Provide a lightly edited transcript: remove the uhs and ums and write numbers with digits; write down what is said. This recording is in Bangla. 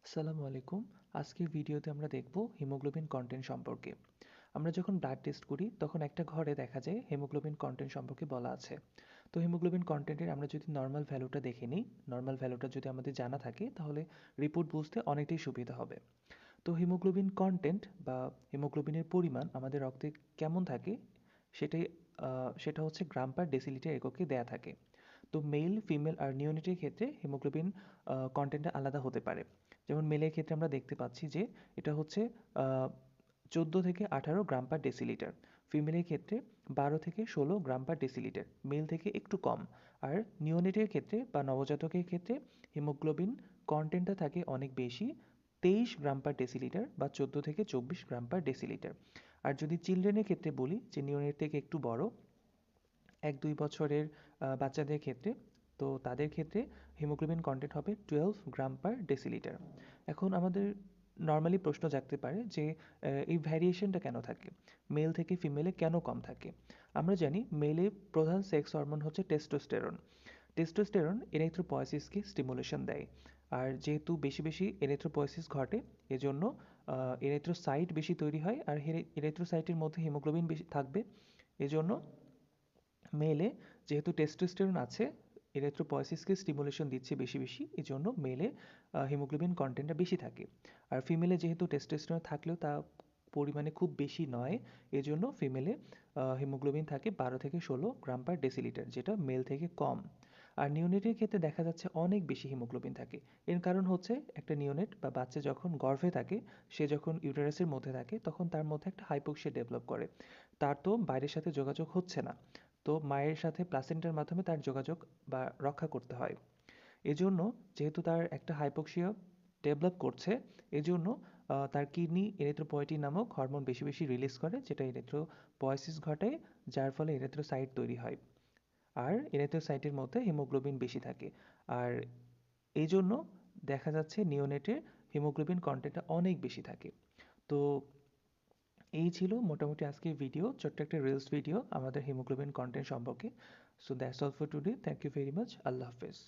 আসসালামু আলাইকুম। আজকের ভিডিওতে আমরা দেখব হিমোগ্লোবিন কনটেন্ট সম্পর্কে। আমরা যখন ব্লাড টেস্ট করি তখন একটা ঘরে দেখা যায় হিমোগ্লোবিন কনটেন্ট সম্পর্কে বলা আছে। তো হিমোগ্লোবিন কনটেন্টের আমরা যদি নরমাল ভ্যালুটা দেখে নিই, নরমাল ভ্যালুটা যদি আমাদের জানা থাকে তাহলে রিপোর্ট বুঝতে অনেকটাই সুবিধা হবে। তো হিমোগ্লোবিন কনটেন্ট বা হিমোগ্লোবিনের পরিমাণ আমাদের রক্তে কেমন থাকে সেটাই সেটা হচ্ছে গ্রাম পার ডেসিলিটার এককে দেয়া থাকে। তো মেল, ফিমেল আর নিওনেটের ক্ষেত্রে হিমোগ্লোবিন কনটেন্টটা আলাদা হতে পারে। যেমন মেলের ক্ষেত্রে আমরা দেখতে পাচ্ছি যে এটা হচ্ছে 14 থেকে 18 গ্রাম পার ডেসিলিটার। ফিমেলের ক্ষেত্রে 12 থেকে 16 গ্রাম পার ডেসিলিটার, মেল থেকে একটু কম। আর নিওনেটের ক্ষেত্রে বা নবজাতকের ক্ষেত্রে হিমোগ্লোবিন কনটেন্টটা থাকে অনেক বেশি, 23 গ্রাম পার ডেসিলিটার বা 14 থেকে 24 গ্রাম পার ডেসিলিটার। আর যদি চিলড্রেনের ক্ষেত্রে বলি, যে নিওনেট থেকে একটু বড়, 1-2 বছরের বাচ্চাদের ক্ষেত্রে, তো তাদের ক্ষেত্রে হিমোগ্লোবিন কনটেন্ট হবে 12 গ্রাম পার ডেসিলিটার। এখন আমাদের নর্মালি প্রশ্ন জাগতে পারে যে এই ভ্যারিয়েশনটা কেন থাকে, মেল থেকে ফিমেলে কেন কম থাকে। আমরা জানি মেলে প্রধান সেক্স হরমোন হচ্ছে টেস্টোস্টেরন। টেস্টোস্টেরন এরিথ্রোপয়েসিসকে স্টিমুলেশন দেয়। আর যেহেতু বেশি বেশি এরিথ্রোপয়েসিস ঘটে, এজন্য এরিথ্রোসাইট বেশি তৈরি হয়, আর এরিথ্রোসাইটের মধ্যে হিমোগ্লোবিন বেশি থাকবে। এজন্য মেলে যেহেতু টেস্টোস্টেরন আছে, এরিথ্রোপয়েসিসকে স্টিমুলেশন দিচ্ছে বেশি বেশি, এজন্য মেলে হিমোগ্লোবিন কন্টেন্টটা বেশি থাকে। আর ফিমেলে যেহেতু টেস্টোস্টেরন থাকলেও তা পরিমাণে খুব বেশি নয়, এজন্য ফিমেলে হিমোগ্লোবিন থাকে 12 থেকে 16 গ্রাম পার ডেসিলিটার, যেটা মেল থেকে কম। আর নিওনেটের ক্ষেত্রে দেখা যাচ্ছে অনেক বেশি হিমোগ্লোবিন থাকে। এর কারণ হচ্ছে একটা নিওনেট বা বাচ্চা যখন গর্ভে থাকে, সে যখন ইউটেরাসের মধ্যে থাকে তখন তার মধ্যে একটা হাইপোক্সিয়া ডেভেলপ করে। তার তো বাইরের সাথে যোগাযোগ হচ্ছে না, তো মায়ের সাথে প্লাসেন্টার মাধ্যমে তার যোগাযোগ বা রক্ষা করতে হয়। এজন্য যেহেতু তার একটা হাইপোক্সিয়া ডেভেলপ করছে, এজন্য তার কিডনি এরিথ্রোপয়েটিন নামক হরমোন বেশি বেশি রিলিজ করে, যেটা এরিথ্রোপয়েসিস ঘটায়, যার ফলে এরিথ্রোসাইট তৈরি হয়। আর এরিথ্রোসাইটের মধ্যে হিমোগ্লোবিন বেশি থাকে। আর এই জন্য দেখা যাচ্ছে নিওনেটের হিমোগ্লোবিন কন্টেন্টটা অনেক বেশি থাকে। তো এই ছিল মোটামুটি আজকের ভিডিও, ছোট্ট একটা রিলস ভিডিও আমাদের হিমোগ্লোবিন কন্টেন্ট সম্পর্কে। So that's all for today. Thank you very much. আল্লাহ হাফেজ।